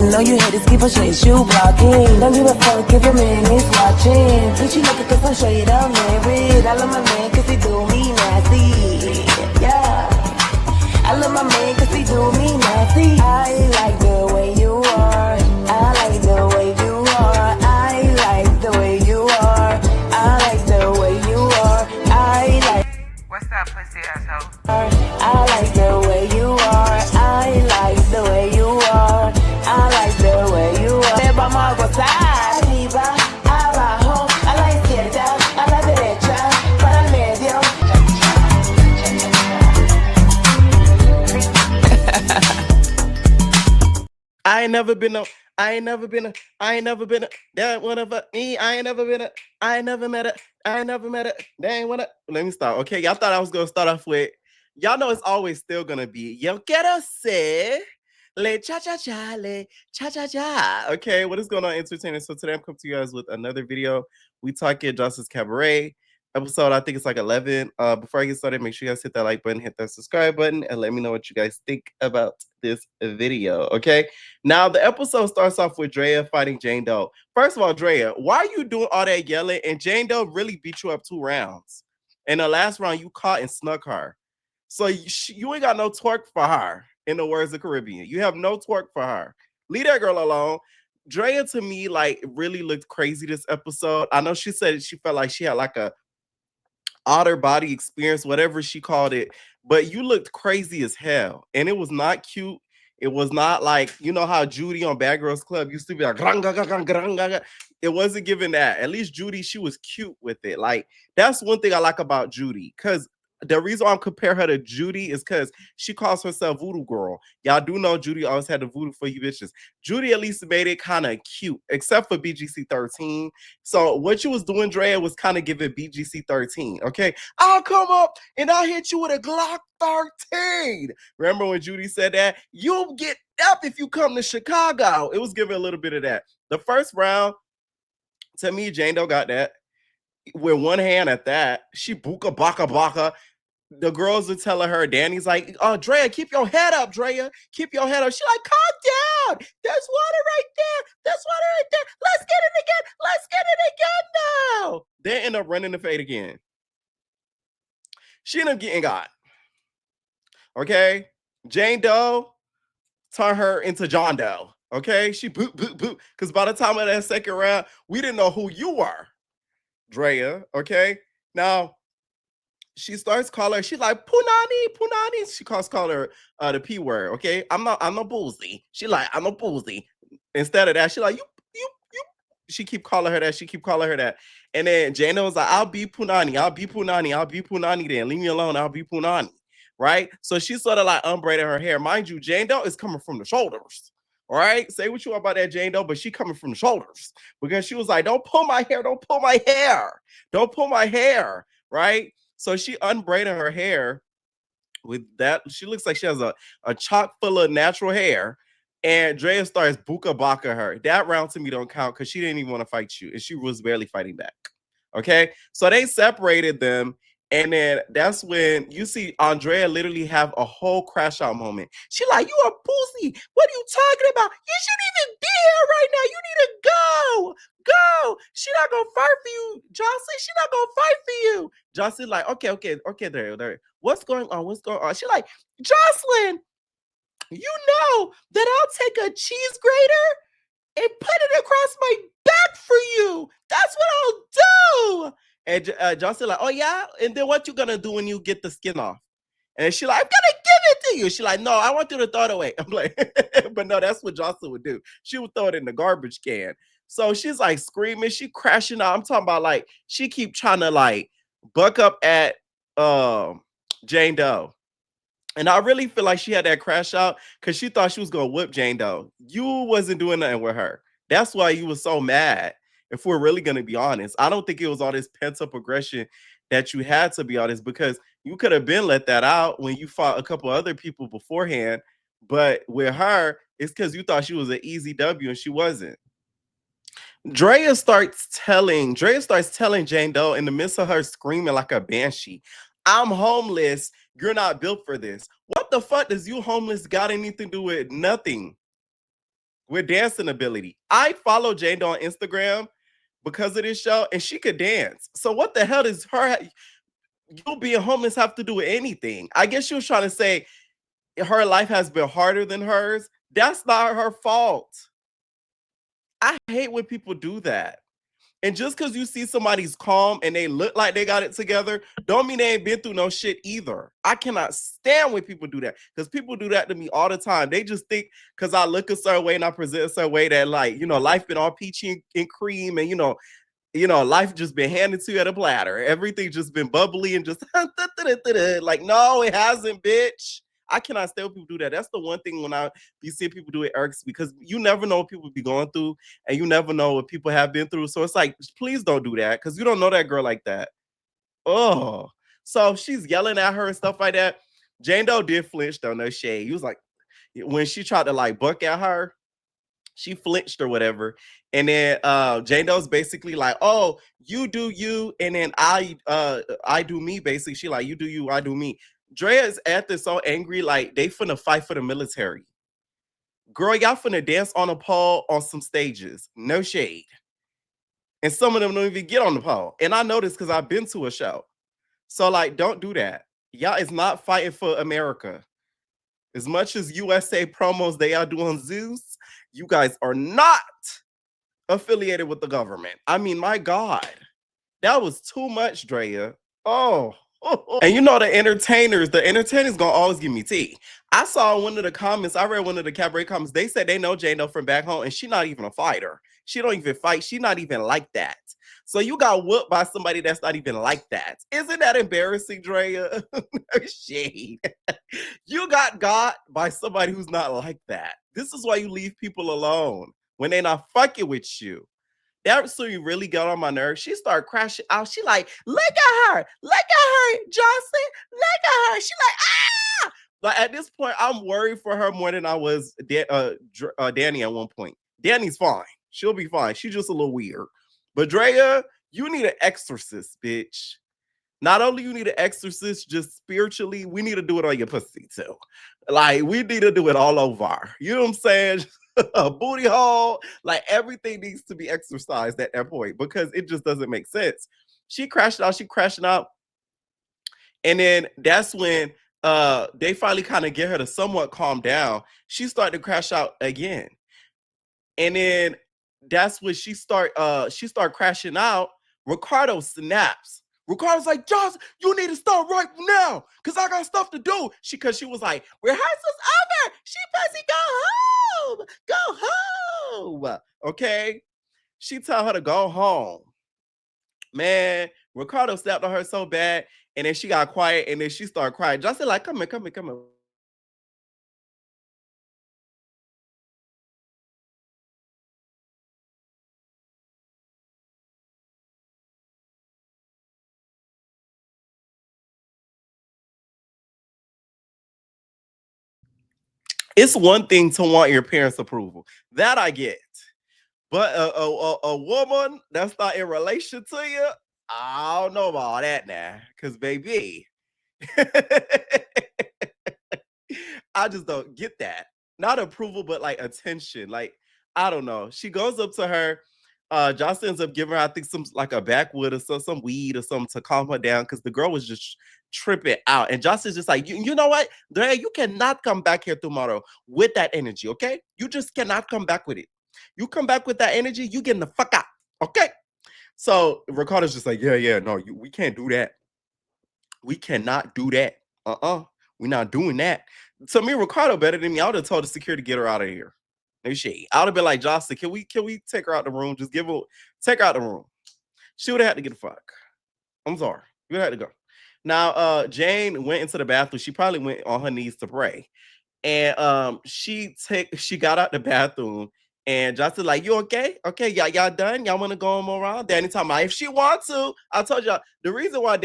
know you haters keep a shit you blocking. Don't give a fuck if your man is watching. Bitch, you looking cause I'm straight up married. I love my man cause he do me nasty. Yeah. I love my man cause he do me nasty. I like the way you are. I like the way you are. I like the way you are. I like the way you are. I like. What's up, pussy asshole? I like the way you are. I like the way you are. I like the way you are. Te vamos a gozar. Arriba, abajo. A la izquierda, a la derecha, para el medio. I ain't never been that one of me. I ain't never met a, that ain't one of, let me start. Okay, y'all thought I was gonna start off with, y'all know it's always still gonna be, yo quiero ser, le cha-cha-cha, le cha-cha-cha. Okay, what is going on, entertainers? So today I'm coming to you guys with another video. We talking Justice Cabaret episode, I think it's like 11. Before I get started, make sure you guys hit that like button, hit that subscribe button, and let me know what you guys think about this video, okay? Now, the episode starts off with Drea fighting Jane Doe. First of all, Drea, why are you doing all that yelling? And Jane Doe really beat you up 2 rounds. In the last round, you caught and snuck her. So you ain't got no twerk for her, in the words of Caribbean. You have no twerk for her. Leave that girl alone. Drea, to me, like, really looked crazy this episode. I know she said she felt like she had like a outer body experience, whatever she called it, but you looked crazy as hell, and it was not cute. It was not like, you know how Judy on Bad Girls Club used to be like, granga, granga, granga. It wasn't giving that. At least Judy, she was cute with it. Like, that's one thing I like about Judy, because the reason I'm comparing her to Judy is because she calls herself Voodoo Girl. Y'all do know Judy always had the voodoo for you bitches. Judy at least made it kind of cute, except for BGC 13. So what you was doing, Drea, was kind of giving BGC 13. Okay, I'll come up and I'll hit you with a Glock 13. Remember when Judy said that? You'll get up if you come to Chicago. It was giving a little bit of that. The first round, to me, Jane Doe got that with one hand at that. She buka baka baka. The girls are telling her, Danny's like, oh, Drea, keep your head up, Drea. Keep your head up. She like, calm down. There's water right there. There's water right there. Let's get it again. Let's get it again now. They end up running the fade again. She ended up getting got. Okay? Jane Doe turned her into John Doe. Okay? She boop, boop, boop. Because by the time of that second round, we didn't know who you were, Drea. Okay? Now, she starts calling her, she's like, Punani. She call her the P word, okay? I'm no boozy. She like, I'm no boozy. Instead of that, she like, you. She keep calling her that. And then Jane was like, I'll be Punani then. Leave me alone, I'll be Punani. Right? So she sort of like unbraided her hair. Mind you, Jane Doe is coming from the shoulders. All right? Say what you want about that Jane Doe, but she coming from the shoulders. Because she was like, don't pull my hair. Right? So she unbraided her hair with that. She looks like she has a chock full of natural hair. And Drea starts buka baka her. That round to me don't count because she didn't even want to fight you. And she was barely fighting back. Okay? So they separated them. And then that's when you see Andraya literally have a whole crash out moment. She like, you a pussy. What are you talking about? You shouldn't even be here right now. You need to go. Go. She not gonna fight for you, Joseline. She not gonna fight for you. Joseline like, okay, there. What's going on? She like, Joseline, you know that I'll take a cheese grater and put it across my back for you. That's what I'll do. And Joseline like, oh yeah? And then what you gonna do when you get the skin off? And she like, I'm gonna give it to you. She like, no, I want you to throw it away. I'm like, but no, that's what Joseline would do. She would throw it in the garbage can. So she's like screaming, she crashing out. I'm talking about like, she keep trying to like buck up at Jane Doe. And I really feel like she had that crash out because she thought she was going to whip Jane Doe. You wasn't doing nothing with her. That's why you were so mad, if we're really going to be honest. I don't think it was all this pent-up aggression that you had, to be honest, because you could have been let that out when you fought a couple other people beforehand. But with her, it's because you thought she was an easy W and she wasn't. Drea starts telling Jane Doe in the midst of her screaming like a banshee, I'm homeless. You're not built for this. What the fuck does you homeless got anything to do with nothing? with dancing ability. I follow Jane Doe on Instagram because of this show, and she could dance. So what the hell does you being homeless have to do with anything? I guess she was trying to say her life has been harder than hers. That's not her fault. I hate when people do that. And just because you see somebody's calm and they look like they got it together, don't mean they ain't been through no shit either. I cannot stand when people do that, because people do that to me all the time. They just think because I look a certain way and I present a certain way that, like, life been all peachy and cream, and life just been handed to you at a platter. Everything just been bubbly and just like, no, it hasn't, bitch. I cannot stand when people do that. That's the one thing when I be seeing people do it irks, because you never know what people be going through, and you never know what people have been through. So it's like, please don't do that, because you don't know that girl like that. Oh, so she's yelling at her and stuff like that. Jane Doe did flinch though, no shade. He was like, when she tried to like buck at her, she flinched or whatever. And then Jane Doe's basically like, oh, you do you, and then I do me, basically. She like, you do you, I do me. Drea is at this so angry, like they finna fight for the military. Girl, y'all finna dance on a pole on some stages. No shade. And some of them don't even get on the pole. And I know this because I've been to a show. So like, don't do that. Y'all is not fighting for America. As much as USA promos they are doing Zeus, you guys are not affiliated with the government. I mean, my God, that was too much, Drea. Oh. And the entertainers gonna always give me tea. I saw one of the comments, I read one of the Cabaret comments, they said they know Jane Doe from back home, and she not even a fighter. She don't even fight. She not even like that. So you got whooped by somebody that's not even like that. Isn't that embarrassing, Drea? Shade. You got by somebody who's not like that. This is why you leave people alone when they're not fucking with you. That so you really got on my nerves. She started crashing out. She like, look at her, Joseline, look at her. She like, ah! Like at this point, I'm worried for her more than I was Danny at one point. Danny's fine. She'll be fine. She's just a little weird. But Drea, you need an exorcist, bitch. Not only you need an exorcist, just spiritually, we need to do it on your pussy too. Like, we need to do it all over. You know what I'm saying? A booty hole, like everything needs to be exercised at that point, because it just doesn't make sense. She crashed out, and then that's when they finally kind of get her to somewhat calm down. She started to crash out again, and then that's when she start crashing out. Ricardo snaps. Ricardo's like, Josh, you need to start right now, because I got stuff to do. Because she was like, rehearsal's over. She pussy, go home. Okay? She tell her to go home. Man, Ricardo snapped on her so bad, and then she got quiet, and then she started crying. Josh said, like, come here. It's one thing to want your parents' approval. That I get. But a woman that's not in relation to you, I don't know about that now. Because, baby, I just don't get that. Not approval, but like attention. Like, I don't know. She goes up to her. Josh ends up giving her, I think, some like a backwood or some weed or something to calm her down, because the girl was just tripping out. And Josh is just like, you know what, Drea, you cannot come back here tomorrow with that energy, okay? You just cannot come back with it. You come back with that energy, you getting the fuck out, okay? So Ricardo's just like, yeah, no, we can't do that. We cannot do that. We're not doing that. To me, Ricardo better than me. I would have told the security to get her out of here. No shit. I would have been like, Jocelyn, can we take her out the room? Just take her out the room. She would have had to get the fuck. I'm sorry. You would have had to go. Now, Jane went into the bathroom. She probably went on her knees to pray. And she got out the bathroom, and Jocelyn like, you okay? Okay, y'all done? Y'all want to go on around? Danny talking about, if she wants to. I told y'all the reason why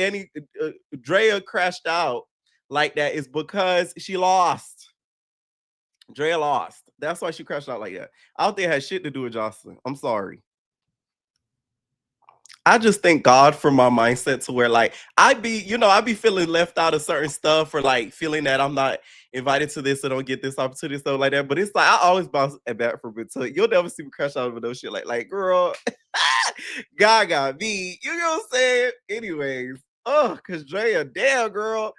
Drea crashed out like that is because she lost. Drea lost. That's why she crashed out like that. I don't think it had shit to do with Jocelyn. I'm sorry. I just thank God for my mindset to where, like, I be feeling left out of certain stuff, or like feeling that I'm not invited to this, so don't get this opportunity, stuff like that. But it's like I always bounce back from it. So you'll never see me crush out over no shit like girl, Gaga, me, you know what I'm saying? Anyways, cause Drea, damn girl,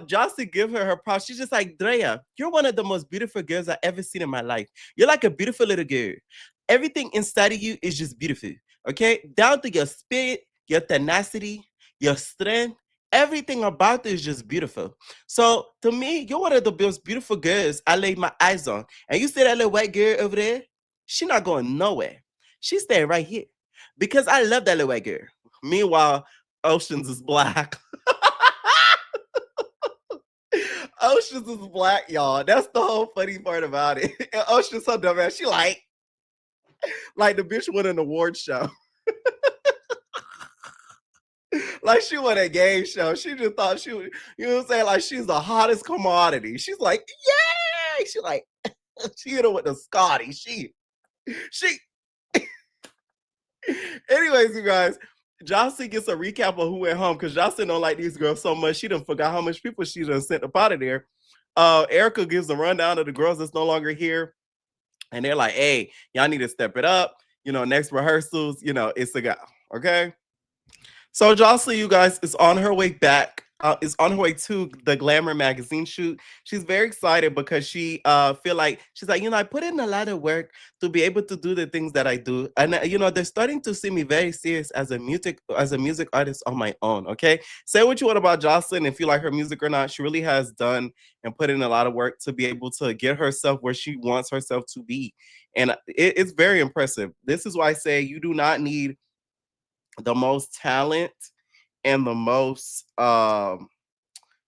Jocelyn give her props. She's just like, Drea, you're one of the most beautiful girls I've ever seen in my life. You're like a beautiful little girl. Everything inside of you is just beautiful. Okay? Down to your spirit, your tenacity, your strength. Everything about you is just beautiful. So to me, you're one of the most beautiful girls I laid my eyes on. And you see that little white girl over there? She not going nowhere. She's staying right here. Because I love that little white girl. Meanwhile, Oceans is black. Oceans is black, y'all. That's the whole funny part about it. And Ocean's so dumb ass. She like the bitch won an award show. Like she won a game show. She just thought she was, you know what I'm saying? Like she's the hottest commodity. She's like, yay! She like, she hit her with the Scotty. She. Anyways, you guys, Jocelyn gets a recap of who went home because Jocelyn don't like these girls so much she done forgot how much people she done sent up out of there. Erica gives a rundown of the girls that's no longer here, and they're like, "Hey, y'all need to step it up. You know, next rehearsals, you know, it's a go." Okay. So Jocelyn, you guys, is on her way back. Is on her way to the Glamour magazine shoot. She's very excited because she feel like she's like, you know, I put in a lot of work to be able to do the things that I do, and you know, they're starting to see me very serious as a music artist on my own. Okay, say what you want about Jocelyn, if you like her music or not, she really has done and put in a lot of work to be able to get herself where she wants herself to be, and it's very impressive. This is why I say you do not need the most talent and the most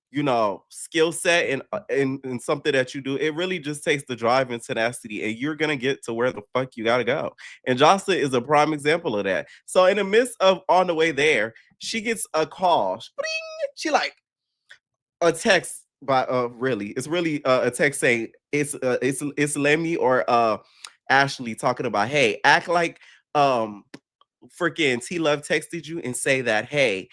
you know, skill set in something that you do. It really just takes the drive and tenacity, and you're gonna get to where the fuck you gotta go. And Jocelyn is a prime example of that. So in the midst of on the way there, she gets a call. Spring! She like a text by really, it's really a text saying it's Lemmy or Ashley talking about, hey, act like freaking T Love texted you and say that, hey,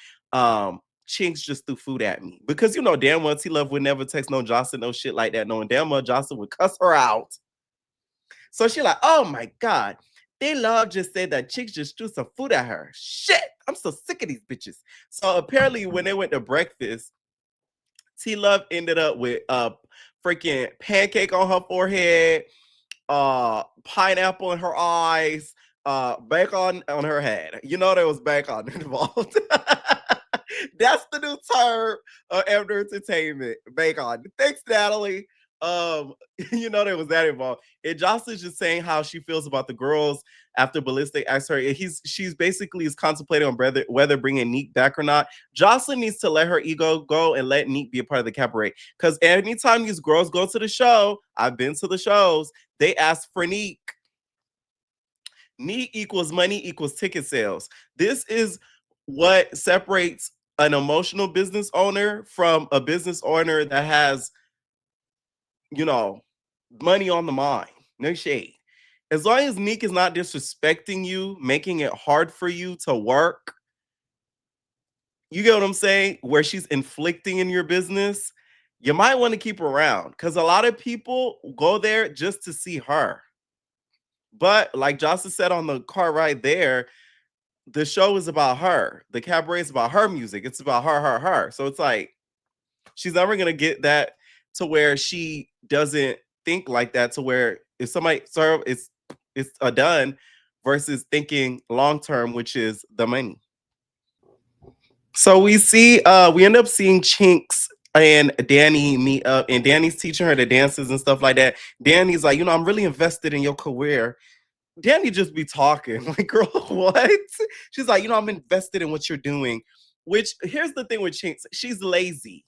Chinks just threw food at me. Because you know damn well T Love would never text no Jocelyn, no shit like that, knowing damn well Jocelyn would cuss her out. So she like, oh my God. They Love just said that Chinks just threw some food at her. Shit, I'm so sick of these bitches. So apparently when they went to breakfast, T Love ended up with a freaking pancake on her forehead, pineapple in her eyes, bacon on her head. You know there was bacon involved. That's the new term after entertainment. Bacon. Thanks, Natalie. Um, you know there was that involved. And Jocelyn's just saying how she feels about the girls after Ballistic asked her. She's basically is contemplating on whether bringing Neek back or not. Jocelyn needs to let her ego go and let Neek be a part of the cabaret. Because anytime these girls go to the show, I've been to the shows, they ask for Neek. Neek equals money equals ticket sales. This is what separates an emotional business owner from a business owner that has, you know, money on the mind. No shade. As long as Neek is not disrespecting you, making it hard for you to work, you get what I'm saying? Where she's inflicting in your business, you might want to keep her around because a lot of people go there just to see her. But like Jocelyn said on the car right there, the show is about her. The cabaret is about her music. It's about her. So it's like she's never gonna get that to where she doesn't think like that. To where if somebody serve, it's a done versus thinking long term, which is the money. So we end up seeing Chinks and Danny meet up, and Danny's teaching her the dances and stuff like that. Danny's like, you know, I'm really invested in your career. Danny just be talking like, girl, what? She's like, you know, I'm invested in what you're doing. Which here's the thing with Chinks, she's lazy.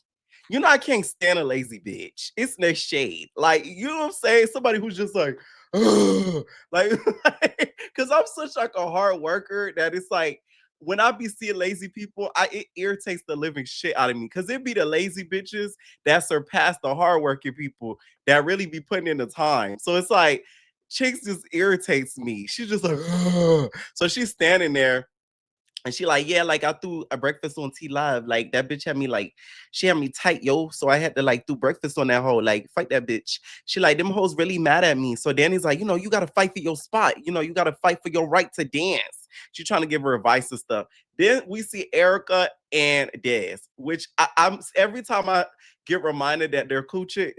You know, I can't stand a lazy bitch. It's no shade. Like, you know what I'm saying? Somebody who's just like, like, because I'm such like a hard worker that it's like when I be seeing lazy people, it irritates the living shit out of me. Cause it be the lazy bitches that surpass the hardworking people that really be putting in the time. So it's like Chinks just irritates me. She's just like, ugh. So she's standing there And she like, yeah, like I threw a breakfast on T Live. Like that bitch had me like, she had me tight, yo. So I had to like do breakfast on that hoe. Like, fight that bitch. She like, them hoes really mad at me. So Danny's like, you gotta fight for your spot. You gotta fight for your right to dance. She trying to give her advice and stuff. Then we see Erica and Des, which I'm every time I get reminded that they're coochie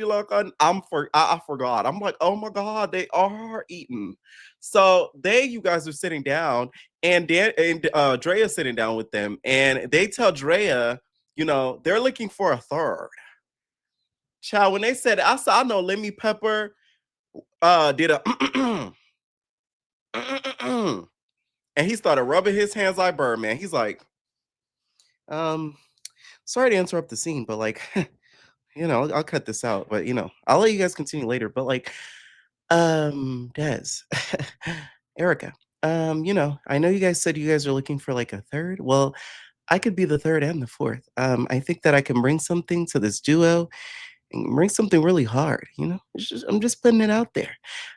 look on, I forgot. I'm like, oh my god, they are eating. So you guys are sitting down and Drea's sitting down with them, and they tell Drea, they're looking for a third. Child, when they said, I said, I know Lemmy Pepper did a and he started rubbing his hands like Birdman. He's like, um, sorry to interrupt the scene, but like, I'll cut this out, but I'll let you guys continue later. But like, Des, Erica, I know you guys said you guys are looking for like a third. Well, I could be the third and the fourth. I think that I can bring something to this duo and bring something really hard. I'm just putting it out there.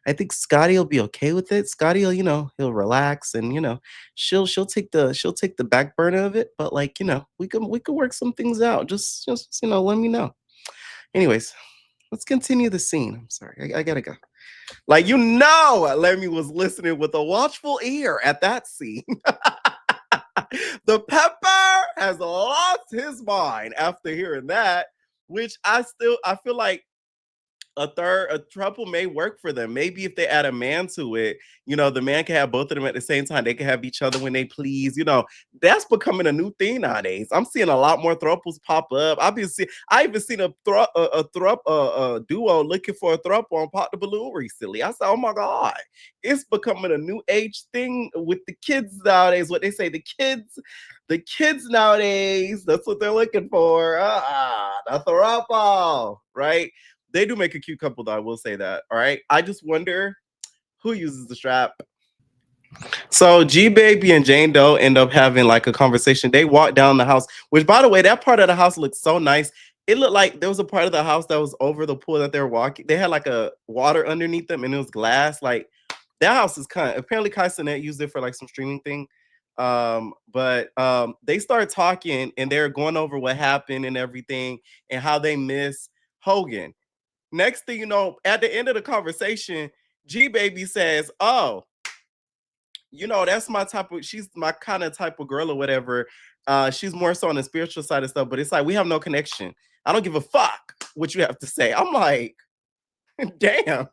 I think Scotty will be okay with it. Scotty will, he'll relax and she'll take the back burner of it. But like, we could work some things out. Just let me know. Anyways, let's continue the scene. I'm sorry, I gotta go. Like, Lemmy was listening with a watchful ear at that scene. The Pepper has lost his mind after hearing that, which I feel like a trouble may work for them. Maybe if they add a man to it, the man can have both of them at the same time. They can have each other when they please. That's becoming a new thing nowadays. I'm seeing a lot more thruples pop up. I even seen a duo looking for a thruple on Pop the Balloon recently. I said, oh my god, it's becoming a new age thing with the kids nowadays. What they say, the kids nowadays, that's what they're looking for. The thruple, right? They do make a cute couple, though. I will say that. All right. I just wonder who uses the strap. So G Baby and Jane Doe end up having like a conversation. They walk down the house, which, by the way, that part of the house looks so nice. It looked like there was a part of the house that was over the pool that they're walking. They had like a water underneath them, and it was glass. Like that house is apparently Kai Cenat used it for like some streaming thing. But they start talking and they're going over what happened and everything and how they miss Hogan. Next thing you know, at the end of the conversation, G Baby says, oh, that's she's my kind of type of girl or whatever. She's more so on the spiritual side of stuff, but it's like we have no connection. I don't give a fuck what you have to say. I'm like, damn.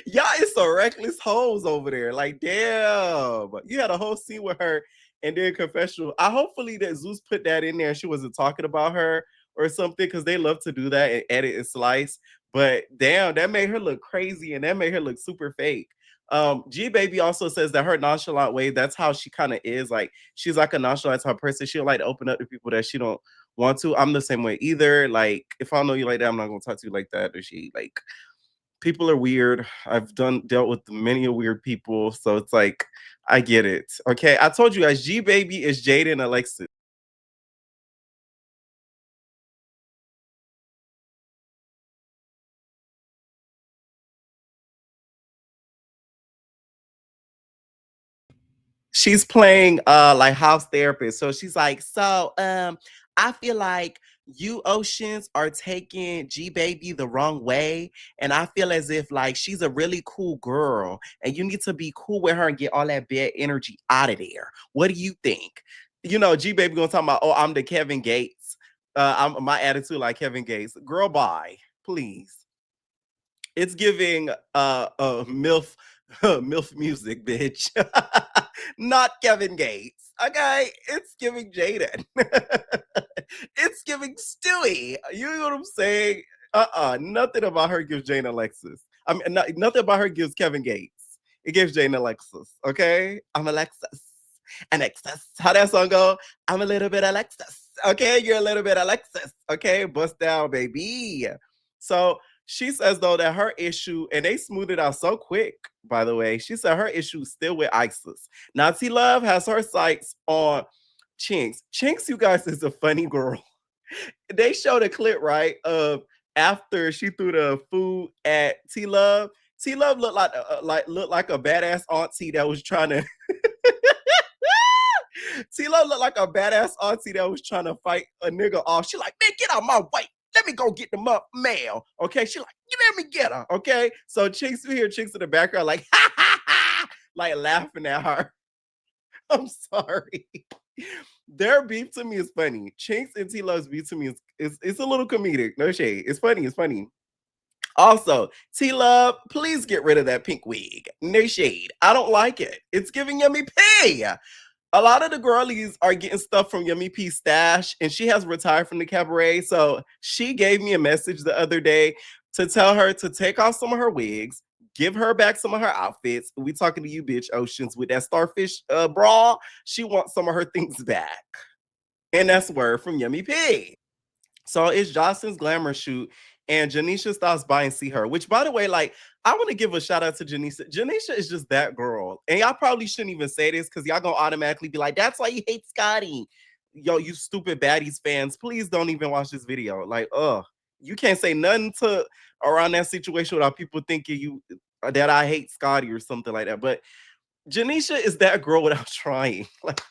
Y'all is so reckless hoes over there. Like, damn. You had a whole scene with her and then confessional. Hopefully that Zeus put that in there and she wasn't talking about her or something, because they love to do that and edit and slice. But damn, that made her look crazy and that made her look super fake. G Baby also says that her nonchalant way, that's how she kind of is. Like, she's like a nonchalant type person. She'll like to open up to people that she don't want to. I'm the same way either. Like, if I know you like that, I'm not gonna talk to you like that. Or she like, people are weird. I've dealt with many weird people, so it's like I get it. Okay, I told you guys, G Baby is Jada and Alexis. She's playing like house therapist. So she's like, I feel like you Oceans are taking G Baby the wrong way. And I feel as if like she's a really cool girl and you need to be cool with her and get all that bad energy out of there. What do you think? G Baby gonna talk about, oh, I'm the Kevin Gates. I'm my attitude like Kevin Gates. Girl, bye, please. It's giving MILF MILF music, bitch. Not Kevin Gates. Okay, it's giving Jaden. It's giving Stewie. You know what I'm saying? Nothing about her gives Jane Alexis. I mean, nothing about her gives Kevin Gates. It gives Jane Alexis. Okay, I'm Alexis. Alexis. How that song go? I'm a little bit Alexis. Okay, you're a little bit Alexis. Okay, bust down, baby. So she says though that her issue, and they smoothed it out so quick, by the way. She said her issue is still with ISIS. Now T Love has her sights on Chinks. Chinks, you guys, is a funny girl. They showed a clip, right, of after she threw the food at T Love. T Love looked like a badass auntie that was trying to T-Love looked like a badass auntie that was trying to fight a nigga off. She like, man, get out my way. Let me go get them up mail. Okay. She like, you let me get her. Okay. So Chinks, we hear Chinks in the background like, ha ha ha, like laughing at her. I'm sorry. Their beef to me is funny. Chinks and T-Love's beef to me is it's a little comedic. No shade. It's funny. It's funny. Also, T-Love, please get rid of that pink wig. No shade. I don't like it. It's giving Yummy P. A lot of the girlies are getting stuff from Yummy P's stash, and she has retired from the cabaret. So she gave me a message the other day to tell her to take off some of her wigs, give her back some of her outfits. We talking to you, bitch, Oceans, with that starfish bra. She wants some of her things back. And that's word from Yummy P. So it's Joseline's glamour shoot, and Janisha stops by and see her. Which, by the way, like I want to give a shout out to Janisha. Janisha is just that girl, and y'all probably shouldn't even say this because y'all gonna automatically be like, "That's why you hate Scotty." Yo, you stupid baddies fans, please don't even watch this video. Like, you can't say nothing to around that situation without people thinking you that I hate Scotty or something like that. But Janisha is that girl without trying. Like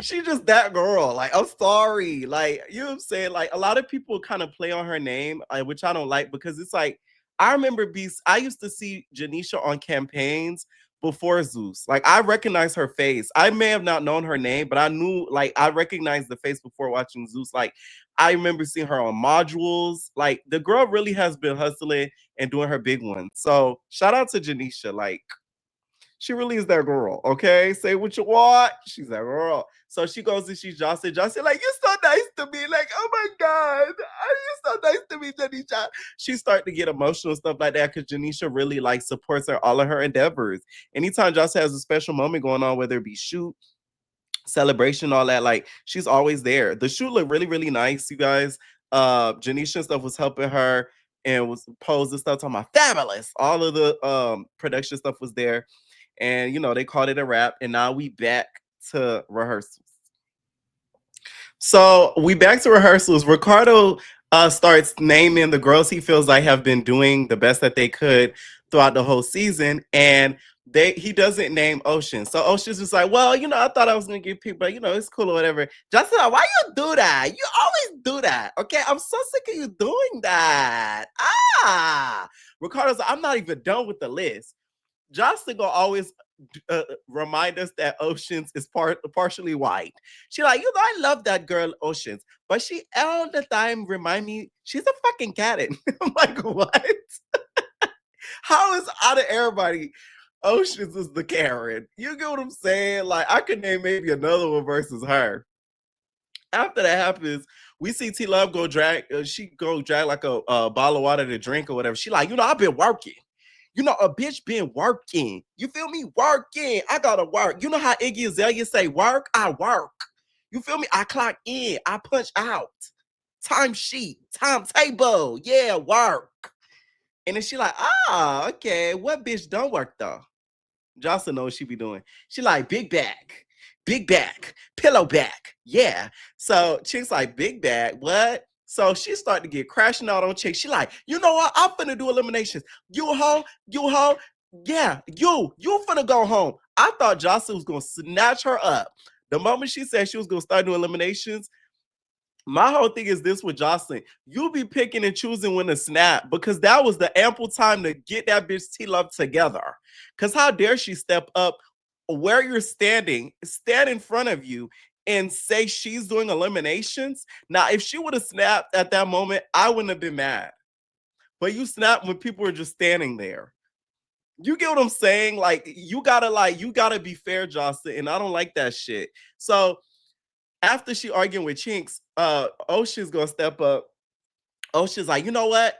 she just that girl. Like, I'm sorry. Like, you know what I'm saying? Like, a lot of people kind of play on her name, which I don't like because it's like, I remember I used to see Janisha on campaigns before Zeus. Like, I recognize her face. I may have not known her name, but I knew, like, I recognized the face before watching Zeus. Like, I remember seeing her on modules. Like, the girl really has been hustling and doing her big ones. So, shout out to Janisha. Like, she really is that girl, okay? Say what you want. She's that girl. So she goes and she's Jocelyn. Jocelyn, like, you're so nice to me. Like, oh my God. You're so nice to me, Janisha. She started to get emotional stuff like that because Janisha really like supports her all of her endeavors. Anytime Jocelyn has a special moment going on, whether it be shoot, celebration, all that, like she's always there. The shoot looked really, really nice, you guys. Janisha stuff was helping her and was posed and stuff talking about fabulous. All of the production stuff was there. And they called it a wrap, and now we back to rehearsals. So we back to rehearsals. Ricardo starts naming the girls he feels like have been doing the best that they could throughout the whole season, and he doesn't name Ocean. So Ocean's just like, well, I thought I was gonna get picked, but it's cool or whatever. Justin, why you do that? You always do that. Okay, I'm so sick of you doing that. Ricardo's like, I'm not even done with the list. Jocelyn gonna always remind us that Oceans is partially white. She like, I love that girl Oceans, but she all the time remind me she's a fucking Karen. I'm like, what? How is out of everybody, Oceans is the Karen? You get what I'm saying? Like, I could name maybe another one versus her. After that happens, we see T Love go drag. She go drag like a bottle of water to drink or whatever. She like, I've been working. A bitch been working. You feel me? Working. I gotta work. You know how Iggy Azalea say work? I work. You feel me? I clock in. I punch out. Time sheet. Timetable. Yeah, work. And then she like, okay. What bitch don't work though? Jocelyn knows what she be doing. She like, big back, pillow back. Yeah. So Chick's like, big bag. What? So she started to get crashing out on Chick. She like, you know what? I'm finna do eliminations. You home? Yeah, you finna go home. I thought Jocelyn was gonna snatch her up. The moment she said she was gonna start doing eliminations, my whole thing is this with Jocelyn. You be picking and choosing when to snap because that was the ample time to get that bitch T-Love together. Because how dare she step up where you're standing, stand in front of you, and say she's doing eliminations. Now, if she would have snapped at that moment, I wouldn't have been mad. But you snap when people are just standing there. You get what I'm saying? Like, you gotta be fair, Jocelyn, and I don't like that shit. So after she arguing with Chinks, Ocean's gonna step up. Ocean's like, you know what?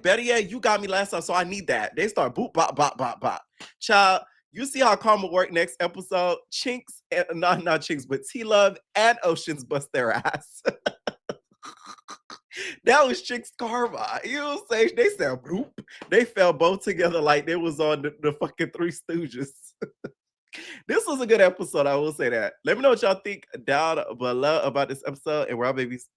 Better yet, you got me last time, so I need that. They start boop, bop, bop, bop, bop. Child, you see how karma work next episode? Chinks, and not Chinks, but T-Love and Oceans bust their ass. That was Chinks karma. You know what I'm saying? They said bloop. They fell both together like they was on the fucking Three Stooges. This was a good episode, I will say that. Let me know what y'all think down below about this episode, and we're all babies.